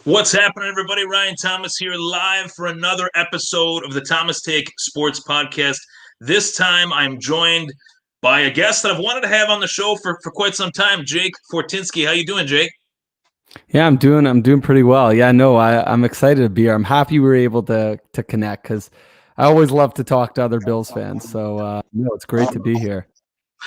What's happening, everybody? Ryan Thomas here, live for another episode of the Thomas Take Sports Podcast. This time, I'm joined by a guest that I've wanted to have on the show for quite some time, Jake Fortinsky. How you doing, Jake? Yeah, I'm doing pretty well. Yeah, no, I'm excited to be here. I'm happy we were able to connect because I always love to talk to other Bills fans. So no, it's great to be here.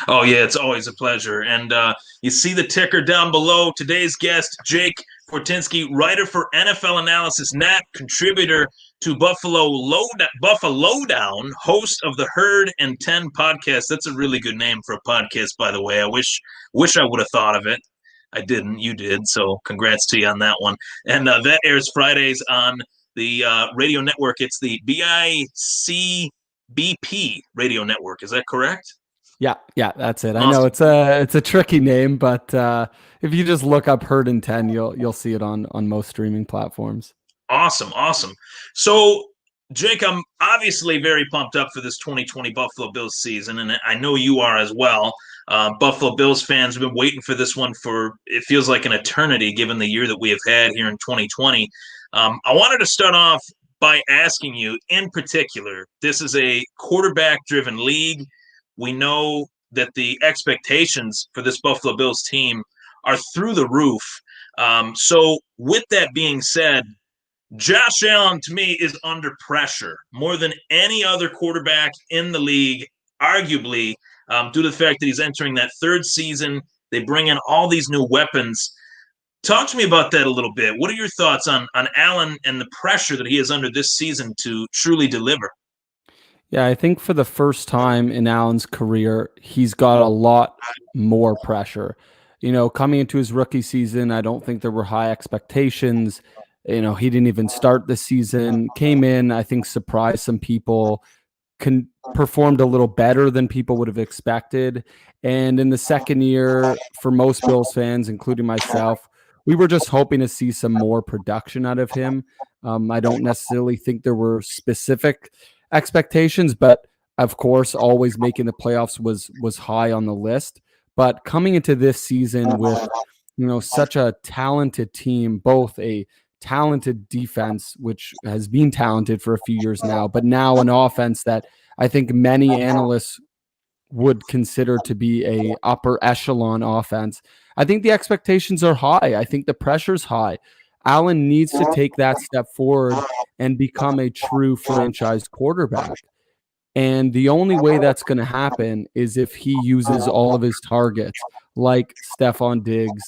Oh, yeah, it's always a pleasure. And you see the ticker down below. Today's guest, Jake Fortinsky, writer for NFL Analysis Net, contributor to Buffalo Down, host of the Herd and 10 podcast. That's a really good name for a podcast, by the way. I wish I would have thought of it. I didn't. You did. So congrats to you on that one. And that airs Fridays on the radio network. It's the BICBP radio network. Is that correct? Yeah, that's it. I know Awesome. it's a tricky name, but if you just look up Herd and 10, you'll see it on most streaming platforms. Awesome. So, Jake, I'm obviously very pumped up for this 2020 Buffalo Bills season, and I know you are as well. Buffalo Bills fans have been waiting for this one for, it feels like an eternity, given the year that we have had here in 2020. I wanted to start off by asking you, in particular, this is a quarterback-driven league. We know that the expectations for this Buffalo Bills team are through the roof. So, with that being said, Josh Allen, to me, is under pressure more than any other quarterback in the league, arguably, due to the fact that he's entering that third season. They bring in all these new weapons. Talk to me about that a little bit. What are your thoughts on Allen and the pressure that he is under this season to truly deliver? Yeah, I think for the first time in Allen's career, he's got a lot more pressure. Coming into his rookie season, I don't think there were high expectations. He didn't even start the season, came in, I think surprised some people, performed a little better than people would have expected. And in the second year, for most Bills fans, including myself, we were just hoping to see some more production out of him. I don't necessarily think there were specific expectations, but of course, always making the playoffs was high on the list. But coming into this season with such a talented team, both a talented defense, which has been talented for a few years now, but now an offense that I think many analysts would consider to be a upper echelon offense. I think the expectations are high. I think the pressure's high. Allen needs to take that step forward and become a true franchise quarterback. And the only way that's going to happen is if he uses all of his targets, like Stephon Diggs,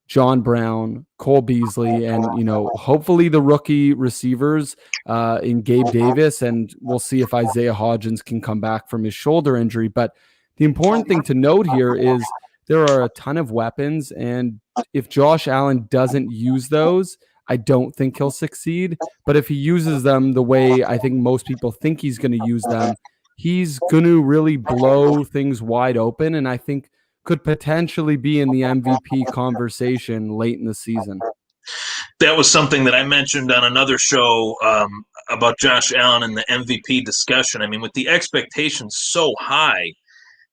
John Brown, Cole Beasley, and hopefully the rookie receivers in Gabe Davis, and we'll see if Isaiah Hodgins can come back from his shoulder injury. But the important thing to note here is there are a ton of weapons, and if Josh Allen doesn't use those, I don't think he'll succeed. But if he uses them the way I think most people think he's going to use them, he's going to really blow things wide open, and I think could potentially be in the MVP conversation late in the season. That was something that I mentioned on another show about Josh Allen and the MVP discussion. I mean, with the expectations so high,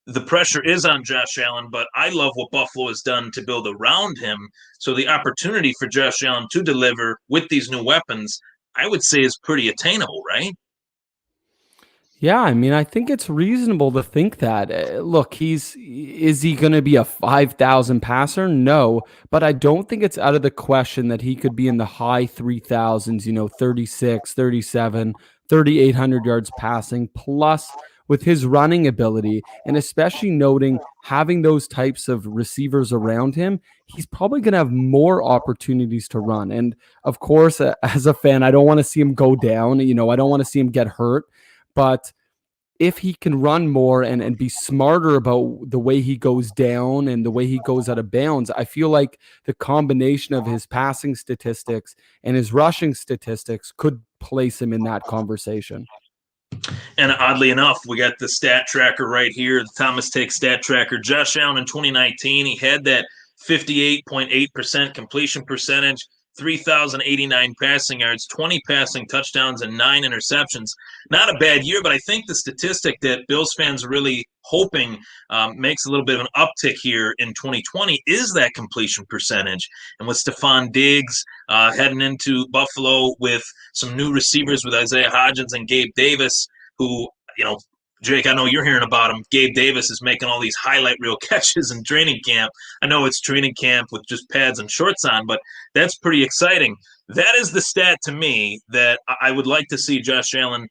the pressure is on Josh Allen, but I love what Buffalo has done to build around him. So the opportunity for Josh Allen to deliver with these new weapons, I would say, is pretty attainable, right? Yeah, I mean, I think it's reasonable to think that. Look, is he going to be a 5,000 passer? No, but I don't think it's out of the question that he could be in the high 3,000s, 36, 37, 3,800 yards passing, plus with his running ability, and especially noting having those types of receivers around him, he's probably going to have more opportunities to run. And of course, as a fan, I don't want to see him go down. I don't want to see him get hurt. But if he can run more and be smarter about the way he goes down and the way he goes out of bounds, I feel like the combination of his passing statistics and his rushing statistics could place him in that conversation. And oddly enough, we got the stat tracker right here, the Thomas Take stat tracker. Josh Allen in 2019, he had that 58.8% completion percentage. 3,089 passing yards, 20 passing touchdowns, and 9 interceptions. Not a bad year, but I think the statistic that Bills fans are really hoping makes a little bit of an uptick here in 2020 is that completion percentage. And with Stephon Diggs heading into Buffalo with some new receivers with Isaiah Hodgins and Gabe Davis, who, Jake, I know you're hearing about him. Gabe Davis is making all these highlight reel catches in training camp. I know it's training camp with just pads and shorts on, but that's pretty exciting. That is the stat to me that I would like to see Josh Allen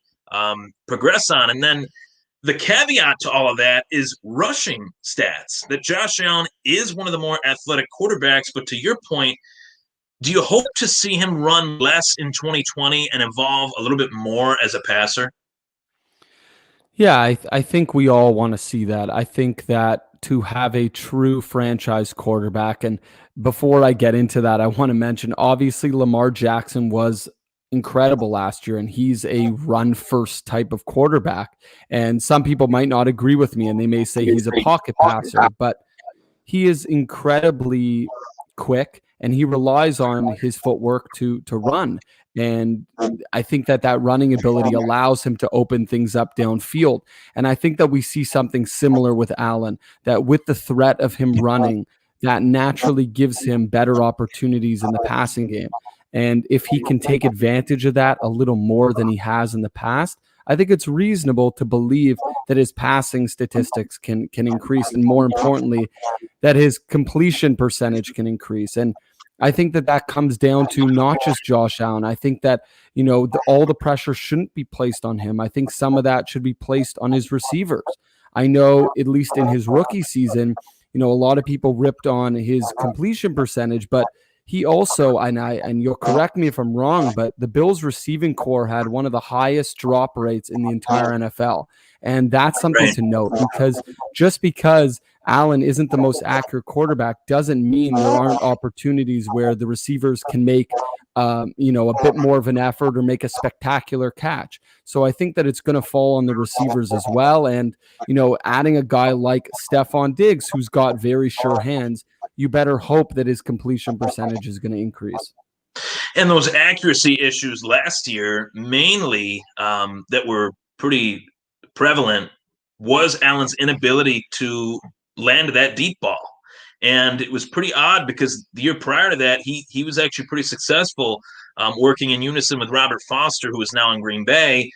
progress on. And then the caveat to all of that is rushing stats, that Josh Allen is one of the more athletic quarterbacks. But to your point, do you hope to see him run less in 2020 and evolve a little bit more as a passer? Yeah, I think we all want to see that. I think that to have a true franchise quarterback, and before I get into that, I want to mention obviously Lamar Jackson was incredible last year, and he's a run first type of quarterback. And some people might not agree with me, and they may say he's a pocket passer, but he is incredibly quick, and he relies on his footwork to run. And I think that running ability allows him to open things up downfield. And I think that we see something similar with Allen, that with the threat of him running, that naturally gives him better opportunities in the passing game. And if he can take advantage of that a little more than he has in the past, I think it's reasonable to believe that his passing statistics can increase, and more importantly, that his completion percentage can increase. And I think that comes down to not just Josh Allen. I think that, all the pressure shouldn't be placed on him. I think some of that should be placed on his receivers. I know, at least in his rookie season, a lot of people ripped on his completion percentage, but he also, and you'll correct me if I'm wrong, but the Bills receiving core had one of the highest drop rates in the entire NFL. And that's something to note, because just because Allen isn't the most accurate quarterback doesn't mean there aren't opportunities where the receivers can make, a bit more of an effort or make a spectacular catch. So I think that it's going to fall on the receivers as well. And, adding a guy like Stephon Diggs, who's got very sure hands, you better hope that his completion percentage is going to increase. And those accuracy issues last year, mainly that were pretty prevalent, was Allen's inability to land that deep ball. And it was pretty odd because the year prior to that, he was actually pretty successful working in unison with Robert Foster, who is now in Green Bay.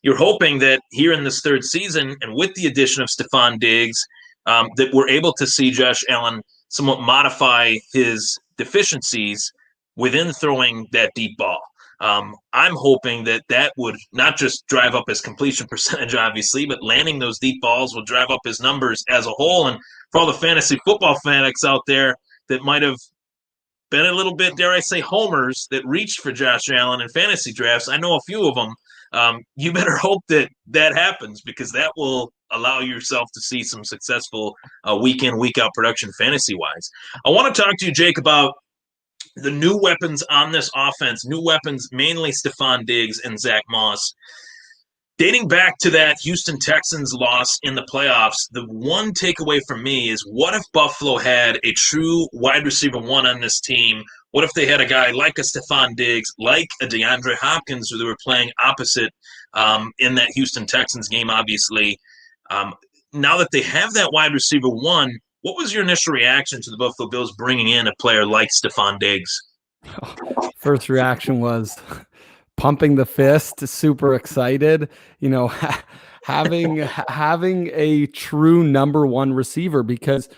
You're hoping that here in this third season, and with the addition of Stephon Diggs, that we're able to see Josh Allen somewhat modify his deficiencies within throwing that deep ball. I'm hoping that would not just drive up his completion percentage, obviously, but landing those deep balls will drive up his numbers as a whole. And for all the fantasy football fanatics out there that might have been a little bit, dare I say, homers that reached for Josh Allen in fantasy drafts, I know a few of them. You better hope that happens, because that will allow yourself to see some successful week in, week out production fantasy-wise. I want to talk to you, Jake, about the new weapons on this offense, new weapons, mainly Stephon Diggs and Zach Moss. Dating back to that Houston Texans loss in the playoffs, the one takeaway from me is, what if Buffalo had a true wide receiver one on this team? What if they had a guy like a Stephon Diggs, like a DeAndre Hopkins, who they were playing opposite in that Houston Texans game, obviously? Now that they have that wide receiver one, what was your initial reaction to the Buffalo Bills bringing in a player like Stephon Diggs? First reaction was pumping the fist, super excited, having a true number one receiver, because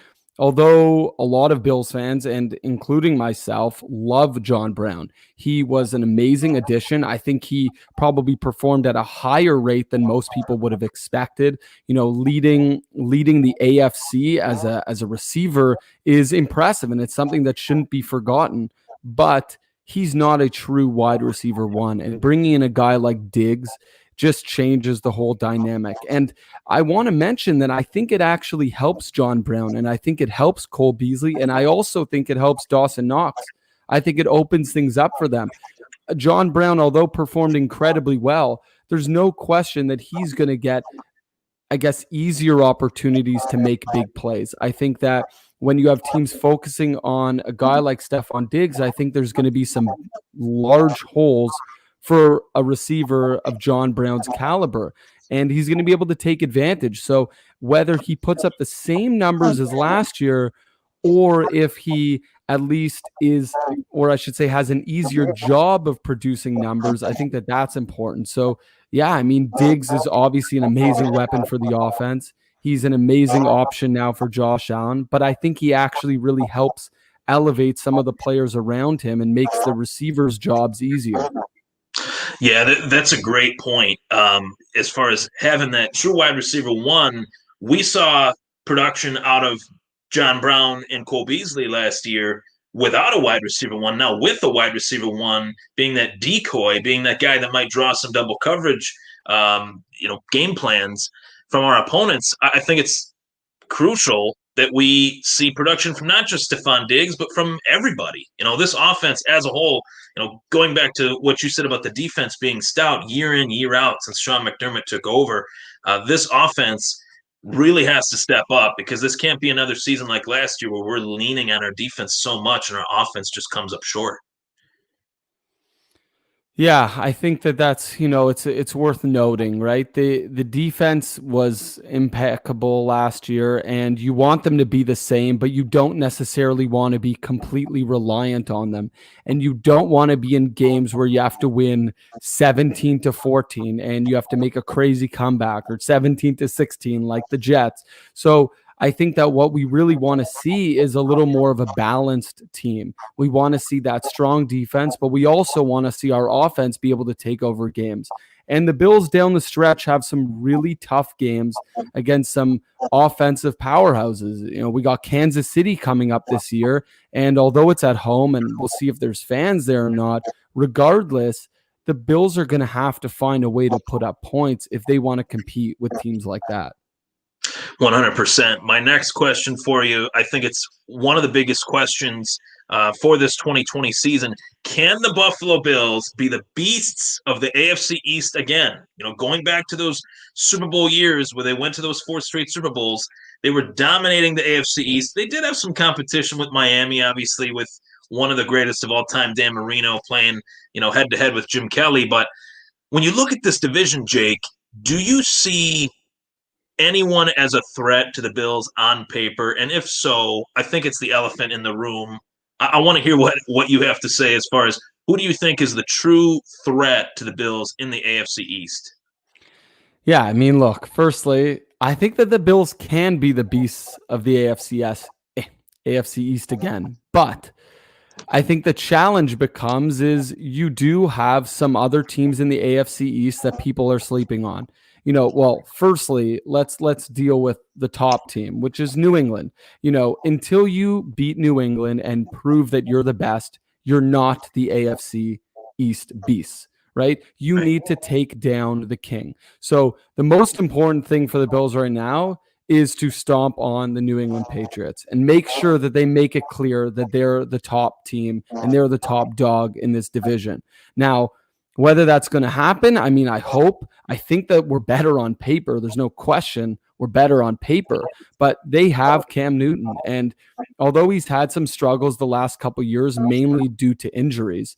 although a lot of Bills fans, and including myself, love John Brown, he was an amazing addition. I think he probably performed at a higher rate than most people would have expected. Leading the AFC as a receiver is impressive, and it's something that shouldn't be forgotten. But he's not a true wide receiver one, and bringing in a guy like Diggs just changes the whole dynamic. And I want to mention that I think it actually helps John Brown, and I think it helps Cole Beasley, and I also think it helps Dawson Knox. I think it opens things up for them. John Brown, although performed incredibly well, there's no question that he's going to get, I guess, easier opportunities to make big plays. I think that when you have teams focusing on a guy like Stephon Diggs, I think there's going to be some large holes for a receiver of John Brown's caliber, and he's going to be able to take advantage. So whether he puts up the same numbers as last year, or if he at least is, or I should say, has an easier job of producing numbers, I think that that's important. So, yeah, I mean, Diggs is obviously an amazing weapon for the offense. He's an amazing option now for Josh Allen, but I think he actually really helps elevate some of the players around him and makes the receivers' jobs easier. Yeah, that's a great point. As far as having that true wide receiver one, we saw production out of John Brown and Cole Beasley last year without a wide receiver one. Now with a wide receiver one, being that decoy, being that guy that might draw some double coverage, game plans from our opponents, I think it's crucial that we see production from not just Stephon Diggs, but from everybody. This offense as a whole, going back to what you said about the defense being stout year in, year out since Sean McDermott took over, this offense really has to step up, because this can't be another season like last year where we're leaning on our defense so much and our offense just comes up short. Yeah, I think that's it's worth noting, right? The defense was impeccable last year, and you want them to be the same, but you don't necessarily want to be completely reliant on them, and you don't want to be in games where you have to win 17-14 and you have to make a crazy comeback, or 17-16 like the Jets. So I think that what we really want to see is a little more of a balanced team. We want to see that strong defense, but we also want to see our offense be able to take over games. And the Bills down the stretch have some really tough games against some offensive powerhouses. We got Kansas City coming up this year, and although it's at home and we'll see if there's fans there or not, regardless, the Bills are going to have to find a way to put up points if they want to compete with teams like that. 100%. My next question for you, I think it's one of the biggest questions for this 2020 season. Can the Buffalo Bills be the beasts of the AFC East again? Going back to those Super Bowl years where they went to those 4 straight Super Bowls, they were dominating the AFC East. They did have some competition with Miami, obviously, with one of the greatest of all time, Dan Marino, playing, head-to-head with Jim Kelly. But when you look at this division, Jake, do you see anyone as a threat to the Bills on paper? And if so, I think it's the elephant in the room. I want to hear what you have to say as far as who do you think is the true threat to the Bills in the AFC East? Yeah, I mean, look, firstly, I think that the Bills can be the beasts of the AFC East again, but I think the challenge becomes is you do have some other teams in the AFC East that people are sleeping on. Well, firstly, let's deal with the top team, which is New England. Until you beat New England and prove that you're the best, you're not the AFC East beasts, right? You need to take down the king. So the most important thing for the Bills right now is to stomp on the New England Patriots and make sure that they make it clear that they're the top team and they're the top dog in this division. Now, whether that's going to happen, I mean, I think that we're better on paper. There's no question we're better on paper, but they have Cam Newton. And although he's had some struggles the last couple of years, mainly due to injuries,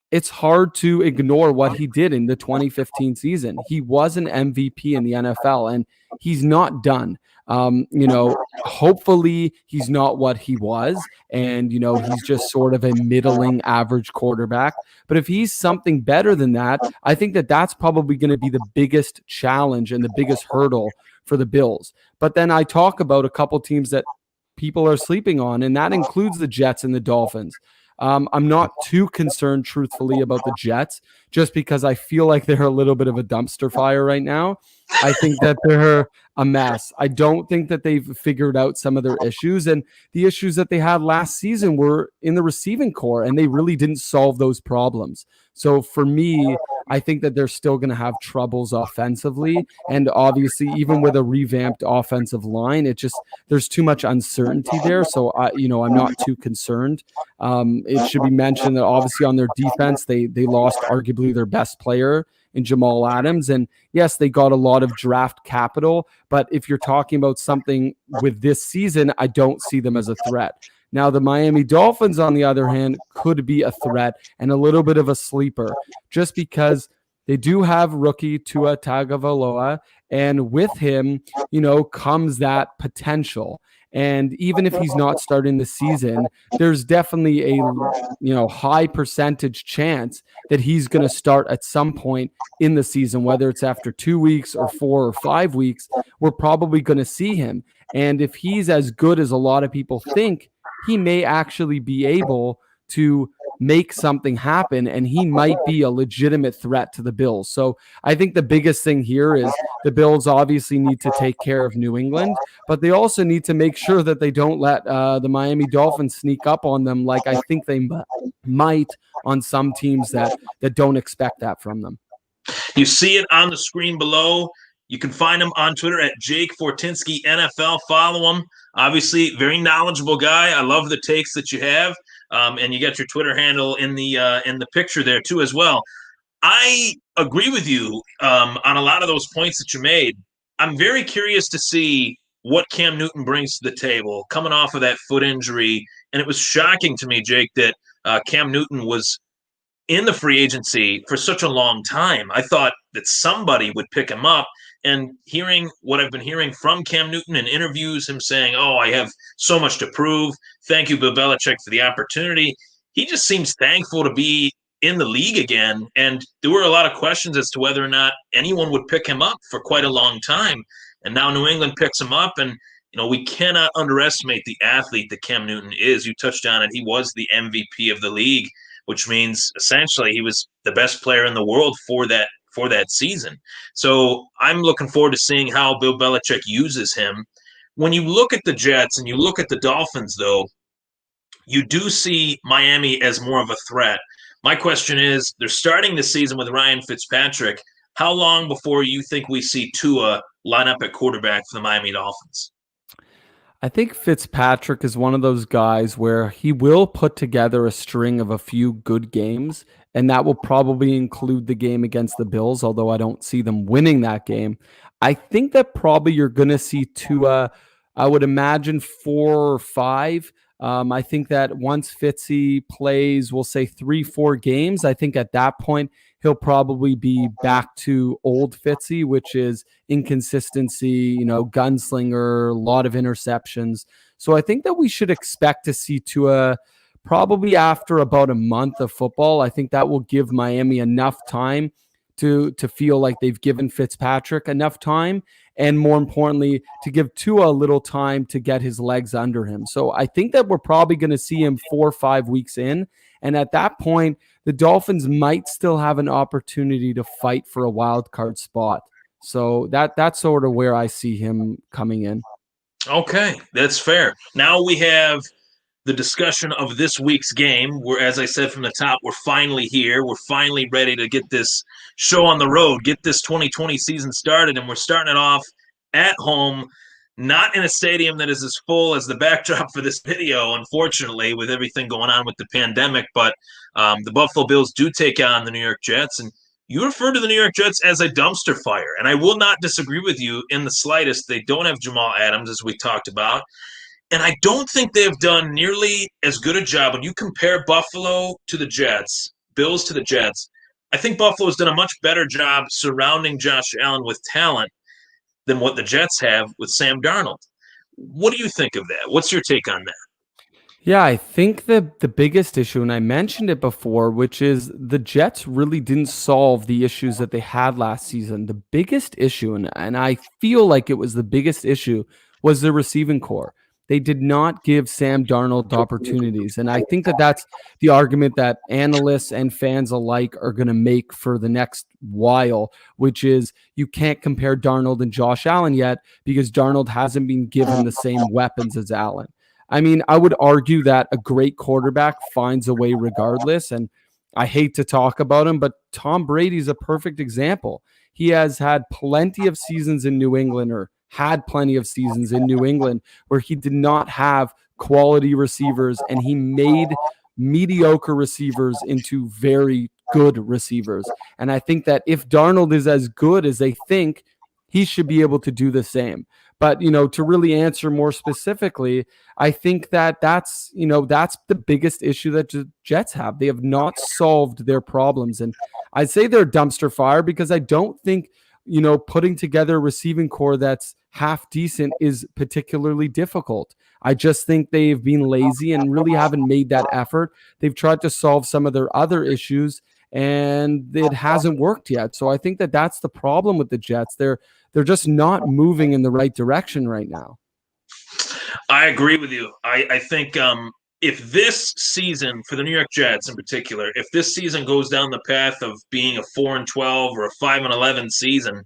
it's hard to ignore what he did in the 2015 season. He was an MVP in the NFL, and he's not done. Hopefully he's not what he was, and he's just sort of a middling average quarterback. But if he's something better than that, I think that that's probably going to be the biggest challenge and the biggest hurdle for the Bills. But then I talk about a couple teams that people are sleeping on, and that includes the Jets and the Dolphins. I'm not too concerned, truthfully, about the Jets, just because I feel like they're a little bit of a dumpster fire right now. I think that they're a mess. I don't think that they've figured out some of their issues, and the issues that they had last season were in the receiving core, and they really didn't solve those problems. So for me, I think that they're still going to have troubles offensively, and obviously, even with a revamped offensive line, there's too much uncertainty there. So I'm not too concerned. It should be mentioned that obviously on their defense, they lost arguably their best player in Jamal Adams. And yes, they got a lot of draft capital, but if you're talking about something with this season, I don't see them as a threat. Now, the Miami Dolphins, on the other hand, could be a threat and a little bit of a sleeper just because they do have rookie Tua Tagovailoa, and with him, comes that potential. And even if he's not starting the season, there's definitely a high percentage chance that he's going to start at some point in the season, whether it's after 2 weeks or 4 or 5 weeks. We're probably going to see him. And if he's as good as a lot of people think, he may actually be able to make something happen, and he might be a legitimate threat to the Bills. So I think the biggest thing here is the Bills obviously need to take care of New England, but they also need to make sure that they don't let the Miami Dolphins sneak up on them like I think they might on some teams that don't expect that from them. You see it on the screen below. You can find him on Twitter at Jake Fortinsky NFL. Follow him. Obviously, very knowledgeable guy. I love the takes that you have. And you got your Twitter handle in the picture there too as well. I agree with you on a lot of those points that you made. I'm very curious to see what Cam Newton brings to the table coming off of that foot injury. And it was shocking to me, Jake, that Cam Newton was in the free agency for such a long time. I thought that somebody would pick him up. And hearing what I've been hearing from Cam Newton in interviews, him saying, "Oh, I have so much to prove. Thank you, Bill Belichick, for the opportunity." He just seems thankful to be in the league again. And there were a lot of questions as to whether or not anyone would pick him up for quite a long time. And now New England picks him up. And, we cannot underestimate the athlete that Cam Newton is. You touched on it. He was the MVP of the league, which means essentially he was the best player in the world for that season. So I'm looking forward to seeing how Bill Belichick uses him. When you look at the Jets and you look at the Dolphins, though, you do see Miami as more of a threat. My question is, they're starting the season with Ryan Fitzpatrick. How long before you think we see Tua line up at quarterback for the Miami Dolphins? I think Fitzpatrick is one of those guys where he will put together a string of a few good games, and that will probably include the game against the Bills, although I don't see them winning that game. I think that probably you're going to see Tua, I would imagine 4 or 5. I think that once Fitzy plays, we'll say 3-4 games, I think at that point he'll probably be back to old Fitzy, which is inconsistency, gunslinger, a lot of interceptions. So I think that we should expect to see Tua probably after about a month of football. I think that will give Miami enough time to feel like they've given Fitzpatrick enough time, and more importantly, to give Tua a little time to get his legs under him. So I think that we're probably going to see him 4 or 5 weeks in. And at that point, the Dolphins might still have an opportunity to fight for a wild card spot. So that's sort of where I see him coming in. Okay, that's fair. Now we have the discussion of this week's game, where, as I said from the top, we're finally here. We're finally ready to get this show on the road, get this 2020 season started, and we're starting it off at home, not in a stadium that is as full as the backdrop for this video, unfortunately, with everything going on with the pandemic. But the Buffalo Bills do take on the New York Jets, and you refer to the New York Jets as a dumpster fire, and I will not disagree with you in the slightest. They don't have Jamal Adams, as we talked about. And I don't think they've done nearly as good a job. When you compare Buffalo to the Jets, Bills to the Jets, I think Buffalo's done a much better job surrounding Josh Allen with talent than what the Jets have with Sam Darnold. What do you think of that? What's your take on that? Yeah, I think the biggest issue, and I mentioned it before, which is the Jets really didn't solve the issues that they had last season. The biggest issue, and I feel like it was the biggest issue, was the receiving core. They did not give Sam Darnold opportunities. And I think that that's the argument that analysts and fans alike are going to make for the next while, which is you can't compare Darnold and Josh Allen yet because Darnold hasn't been given the same weapons as Allen. I mean, I would argue that a great quarterback finds a way regardless. And I hate to talk about him, but Tom Brady's a perfect example. He has had plenty of seasons in New England, or had plenty of seasons in New England, where he did not have quality receivers, and he made mediocre receivers into very good receivers. And I think that if Darnold is as good as they think, he should be able to do the same. But, to really answer more specifically, I think that that's the biggest issue that the Jets have. They have not solved their problems. And I'd say they're a dumpster fire because I don't think, putting together a receiving core that's half decent is particularly difficult. I just think they've been lazy and really haven't made that effort. They've tried to solve some of their other issues and it hasn't worked yet. So I think that that's the problem with the Jets. They're just not moving in the right direction right now. I agree with you. I think if this season for the New York Jets in particular, if this season goes down the path of being a 4-12 or a 5-11 season,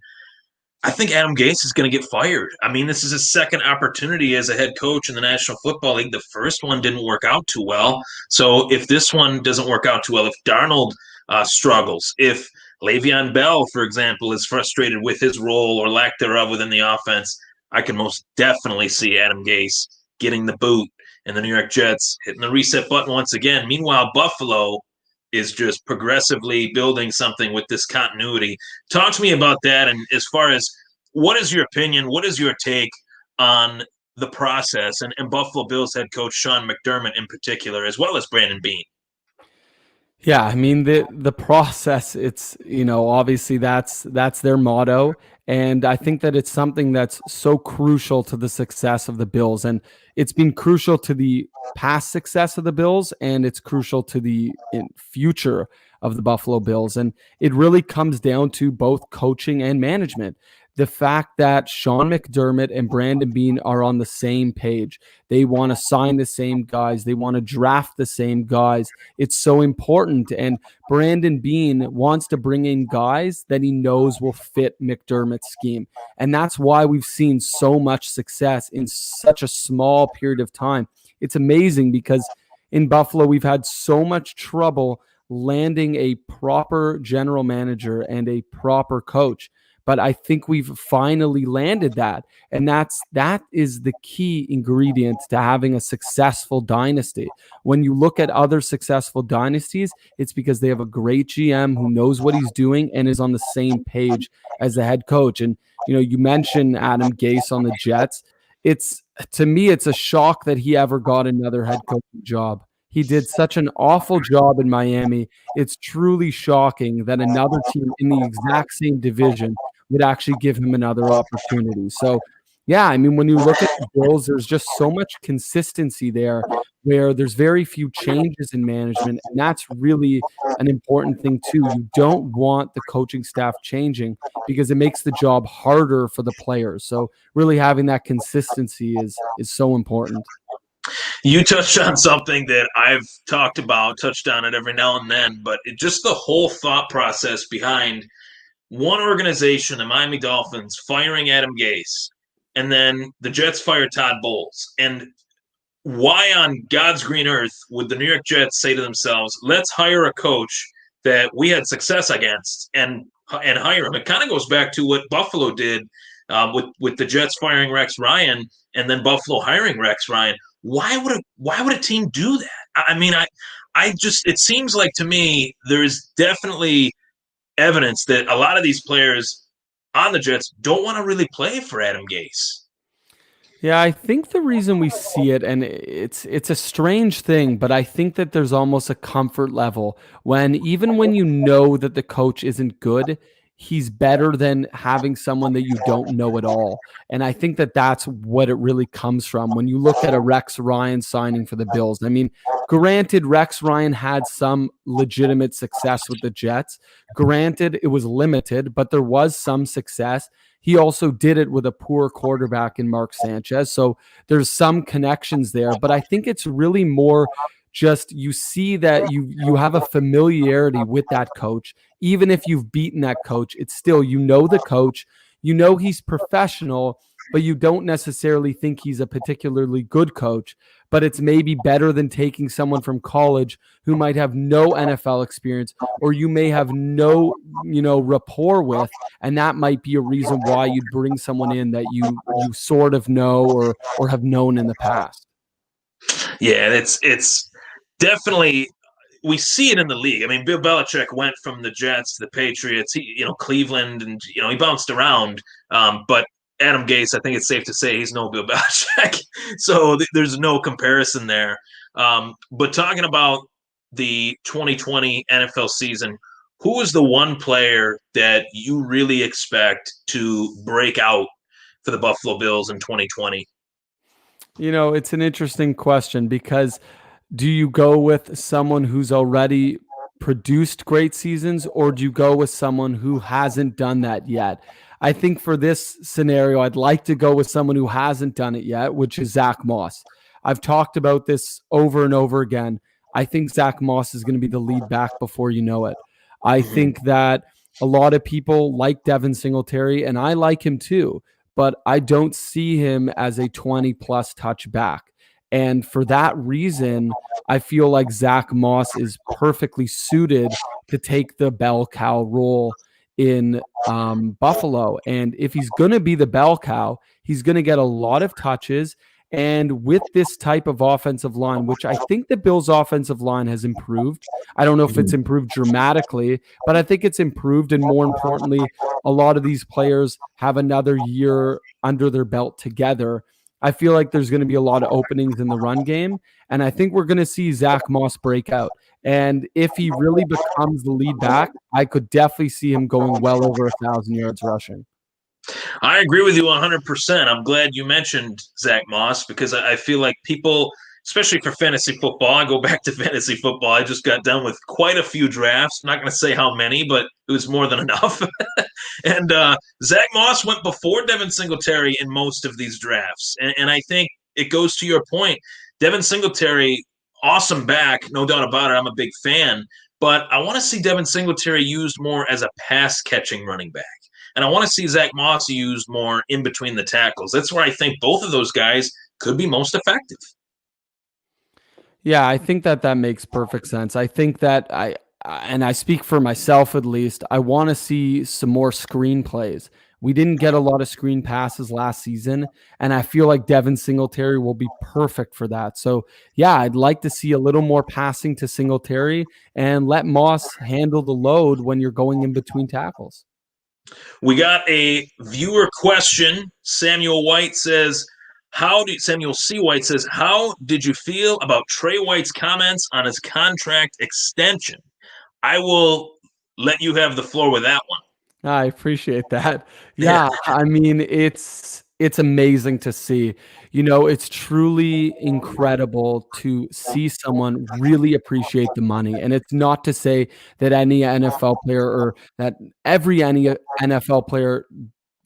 I think Adam Gase is going to get fired. I mean, this is his second opportunity as a head coach in the National Football League. The first one didn't work out too well. So if this one doesn't work out too well, if Darnold struggles, if Le'Veon Bell, for example, is frustrated with his role or lack thereof within the offense, I can most definitely see Adam Gase getting the boot and the New York Jets hitting the reset button once again. Meanwhile, Buffalo is just progressively building something with this continuity. Talk to me about that. And as far as what is your opinion, what is your take on the process and Buffalo Bills head coach Sean McDermott in particular, as well as Brandon Beane? Yeah, I mean the process, it's, obviously that's their motto. And I think that it's something that's so crucial to the success of the Bills. And it's been crucial to the past success of the Bills, and it's crucial to the future of the Buffalo Bills. And it really comes down to both coaching and management. The fact that Sean McDermott and Brandon Beane are on the same page. They want to sign the same guys. They want to draft the same guys. It's so important. And Brandon Beane wants to bring in guys that he knows will fit McDermott's scheme. And that's why we've seen so much success in such a small period of time. It's amazing because in Buffalo, we've had so much trouble landing a proper general manager and a proper coach. But I think we've finally landed that. And that is the key ingredient to having a successful dynasty. When you look at other successful dynasties, it's because they have a great GM who knows what he's doing and is on the same page as the head coach. And, you mentioned Adam Gase on the Jets. To me, it's a shock that he ever got another head coaching job. He did such an awful job in Miami. It's truly shocking that another team in the exact same division would actually give him another opportunity. So, yeah, I mean, when you look at the Bills, there's just so much consistency there where there's very few changes in management. And that's really an important thing, too. You don't want the coaching staff changing because it makes the job harder for the players. So really having that consistency is so important. You touched on something that I've touched on it every now and then, but just the whole thought process behind one organization, the Miami Dolphins, firing Adam Gase, and then the Jets fire Todd Bowles. And why on God's green earth would the New York Jets say to themselves, let's hire a coach that we had success against and hire him? It kind of goes back to what Buffalo did with the Jets firing Rex Ryan and then Buffalo hiring Rex Ryan. Why would a team do that? I mean, it seems like to me there's definitely evidence that a lot of these players on the Jets don't want to really play for Adam Gase. Yeah, I think the reason we see it, and it's a strange thing, but I think that there's almost a comfort level when even when you know that the coach isn't good, he's better than having someone that you don't know at all. And I think that that's what it really comes from. When you look at a Rex Ryan signing for the Bills, I mean, granted, Rex Ryan had some legitimate success with the Jets. Granted, it was limited, but there was some success. He also did it with a poor quarterback in Mark Sanchez. So there's some connections there, but I think it's really more just you see that you have a familiarity with that coach. Even if you've beaten that coach, it's still, the coach, he's professional, but you don't necessarily think he's a particularly good coach. But it's maybe better than taking someone from college who might have no NFL experience or you may have no, rapport with. And that might be a reason why you'd bring someone in that you sort of know or have known in the past. Yeah, it's definitely we see it in the league. I mean, Bill Belichick went from the Jets to the Patriots, Cleveland, and he bounced around. But Adam Gase, I think it's safe to say he's no Bill Belichick. So there's no comparison there. But talking about the 2020 NFL season, who is the one player that you really expect to break out for the Buffalo Bills in 2020? It's an interesting question because do you go with someone who's already produced great seasons, or do you go with someone who hasn't done that yet? I think for this scenario, I'd like to go with someone who hasn't done it yet, which is Zach Moss. I've talked about this over and over again. I think Zach Moss is going to be the lead back before you know it. I think that a lot of people like Devin Singletary, and I like him too, but I don't see him as a 20-plus touch back. And for that reason, I feel like Zach Moss is perfectly suited to take the bell cow role in Buffalo. And if he's going to be the bell cow, he's going to get a lot of touches. And with this type of offensive line, which I think the Bills' offensive line has improved, I don't know if it's improved dramatically, but I think it's improved. And more importantly, a lot of these players have another year under their belt together. I feel like there's going to be a lot of openings in the run game. And I think we're going to see Zach Moss break out. And if he really becomes the lead back, I could definitely see him going well over 1,000 yards rushing. I agree with you 100%. I'm glad you mentioned Zach Moss because I feel like people, especially for fantasy football, I go back to fantasy football. I just got done with quite a few drafts. I'm not going to say how many, but it was more than enough. And Zach Moss went before Devin Singletary in most of these drafts. And I think it goes to your point. Devin Singletary, awesome back, no doubt about it. I'm a big fan. But I want to see Devin Singletary used more as a pass-catching running back. And I want to see Zach Moss used more in between the tackles. That's where I think both of those guys could be most effective. Yeah, I think that makes perfect sense. I think that and I speak for myself at least, I want to see some more screen plays. We didn't get a lot of screen passes last season, and I feel like Devin Singletary will be perfect for that. So, yeah, I'd like to see a little more passing to Singletary and let Moss handle the load when you're going in between tackles. We got a viewer question. Samuel C. White says, how did you feel about Trey White's comments on his contract extension? I will let you have the floor with that one. I appreciate that. Yeah, I mean, it's amazing to see. It's truly incredible to see someone really appreciate the money. And it's not to say that any NFL player or that any NFL player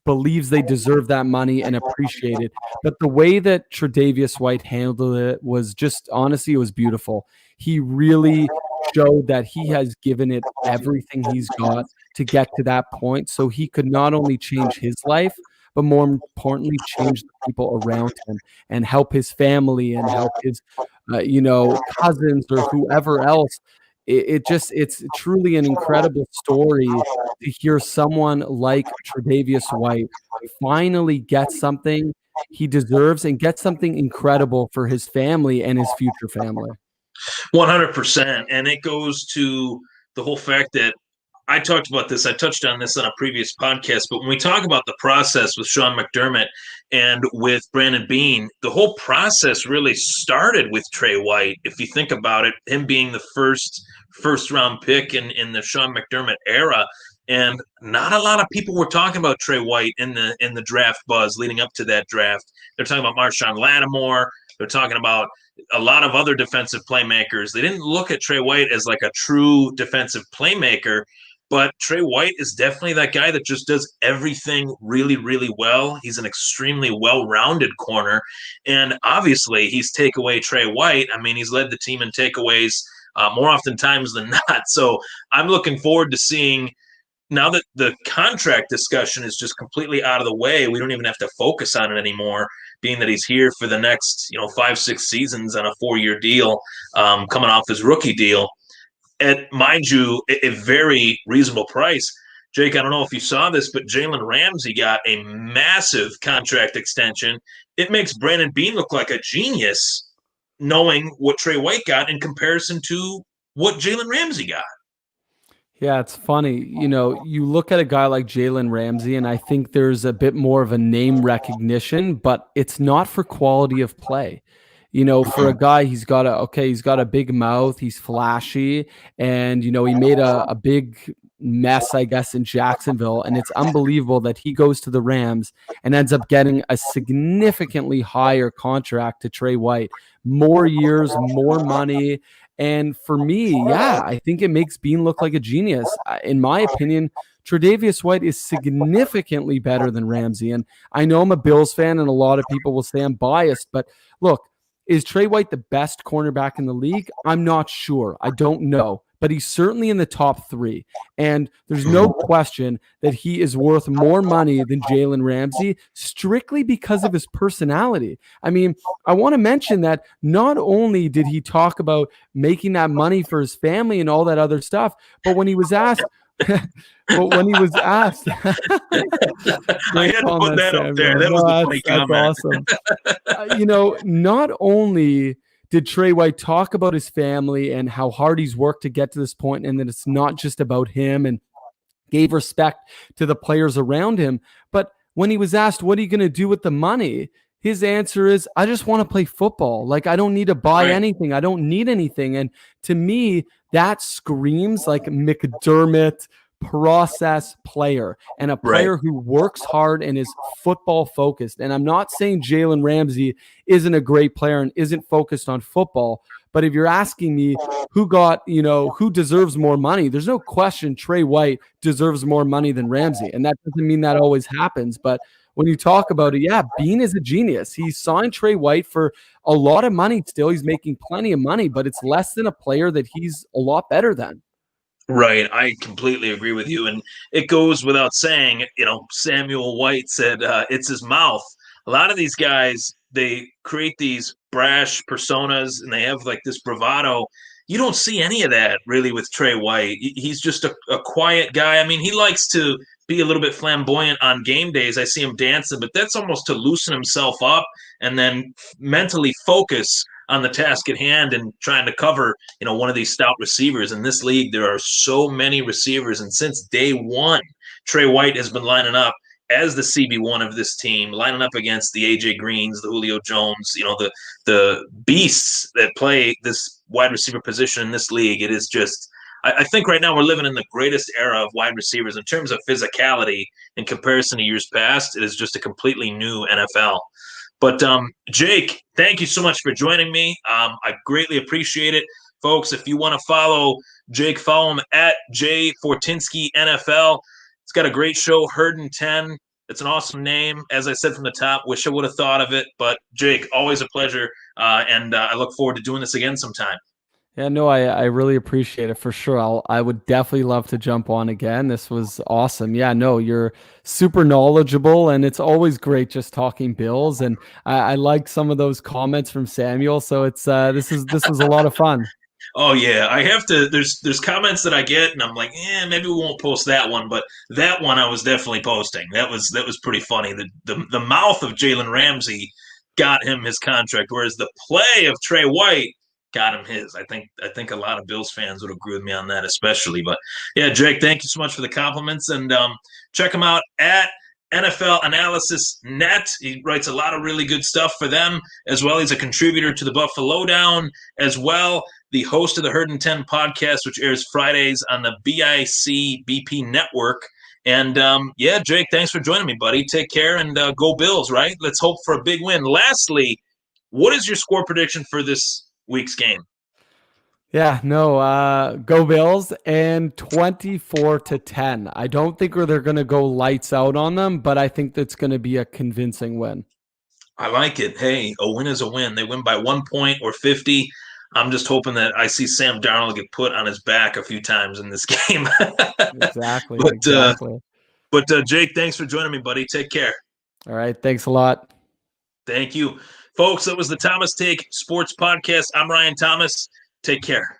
believes they deserve that money and appreciate it. But the way that Tre'Davious White handled it was just, honestly, it was beautiful. He really showed that he has given it everything he's got to get to that point. So he could not only change his life, but more importantly, change the people around him and help his family and help his, cousins or whoever else. It's truly an incredible story to hear someone like Tre'Davious White finally get something he deserves and get something incredible for his family and his future family. 100%. And it goes to the whole fact that I talked about this. I touched on this on a previous podcast, but when we talk about the process with Sean McDermott and with Brandon Beane, the whole process really started with Trey White. If you think about it, him being the first round pick in the Sean McDermott era. And not a lot of people were talking about Trey White in the draft buzz leading up to that draft. They're talking about Marshawn Lattimore. They're talking about a lot of other defensive playmakers. They didn't look at Trey White as like a true defensive playmaker, but Trey White is definitely that guy that just does everything really, really well. He's an extremely well-rounded corner. And obviously, he's takeaway Trey White. I mean, he's led the team in takeaways more oftentimes than not. So I'm looking forward to seeing, now that the contract discussion is just completely out of the way, we don't even have to focus on it anymore, being that he's here for the next 5-6 seasons on a 4-year deal, coming off his rookie deal at, mind you, a very reasonable price. Jake, I don't know if you saw this, but Jalen Ramsey got a massive contract extension. It makes Brandon Beane look like a genius, knowing what Trey White got in comparison to what Jalen Ramsey got. Yeah, it's funny. You look at a guy like Jalen Ramsey, and I think there's a bit more of a name recognition, but it's not for quality of play. For a guy, he's got a big mouth, he's flashy, and he made a big mess, I guess, in Jacksonville. And it's unbelievable that he goes to the Rams and ends up getting a significantly higher contract to Trey White. More years, more money. And for me, yeah, I think it makes Bean look like a genius. In my opinion, Tre'Davious White is significantly better than Ramsey. And I know I'm a Bills fan, and a lot of people will say I'm biased, but look, is Trey White the best cornerback in the league? I'm not sure. I don't know. But he's certainly in the top 3. And there's no question that he is worth more money than Jalen Ramsey strictly because of his personality. I mean, I want to mention that not only did he talk about making that money for his family and all that other stuff, but when he was asked, I had to put that up there. That was a funny comment. Awesome. Not only did Trey White talk about his family and how hard he's worked to get to this point, and that it's not just about him, and gave respect to the players around him. But when he was asked, what are you going to do with the money? His answer is, I just want to play football. Like, I don't need to buy anything. I don't need anything. And to me, that screams like McDermott process player, and a player who works hard and is football focused. And I'm not saying Jalen Ramsey isn't a great player and isn't focused on football, but if you're asking me who deserves more money, there's no question Trey White deserves more money than Ramsey. And that doesn't mean that always happens, but when you talk about it, yeah, Bean is a genius. He signed Trey White for a lot of money still. He's making plenty of money, but it's less than a player that he's a lot better than. Right. I completely agree with you. And it goes without saying, Samuel White said it's his mouth. A lot of these guys, they create these brash personas and they have like this bravado. You don't see any of that really with Trey White. He's just a quiet guy. I mean, he likes to be a little bit flamboyant on game days. I see him dancing, but that's almost to loosen himself up and then mentally focus on the task at hand and trying to cover, one of these stout receivers. In this league, there are so many receivers, and since day one, Trey White has been lining up as the CB1 of this team, lining up against the AJ Greens, the Julio Jones, the beasts that play this wide receiver position in this league. It is just, I think right now we're living in the greatest era of wide receivers in terms of physicality in comparison to years past. It is just a completely new NFL. But Jake, thank you so much for joining me. I greatly appreciate it. Folks, if you want to follow Jake, follow him at J Fortinsky NFL. It's got a great show, Herd and 10. It's an awesome name. As I said from the top, wish I would have thought of it. But Jake, always a pleasure. And I look forward to doing this again sometime. Yeah, no, I really appreciate it for sure. I would definitely love to jump on again. This was awesome. Yeah, no, you're super knowledgeable, and it's always great just talking Bills. And I like some of those comments from Samuel. So it's this was a lot of fun. Oh yeah, I have to. There's comments that I get, and I'm like, maybe we won't post that one, but that one I was definitely posting. That was pretty funny. The mouth of Jalen Ramsey got him his contract, whereas the play of Trey White got him his. I think a lot of Bills fans would agree with me on that, especially. But yeah, Jake, thank you so much for the compliments, and check him out at NFL Analysis Net. He writes a lot of really good stuff for them as well. He's a contributor to the Buffalo Down as well. The host of the Herd and 10 podcast, which airs Fridays on the BIC BP network. And yeah, Jake, thanks for joining me, buddy. Take care and go Bills, right? Let's hope for a big win. Lastly, what is your score prediction for this week's game? Yeah, no, go Bills, and 24-10. I don't think they're going to go lights out on them, but I think that's going to be a convincing win. I like it. Hey, a win is a win. They win by 1 point or 50. I'm just hoping that I see Sam Darnold get put on his back a few times in this game. Exactly. But Jake, thanks for joining me, buddy. Take care. All right. Thanks a lot. Thank you. Folks, that was the Thomas Take Sports Podcast. I'm Ryan Thomas. Take care.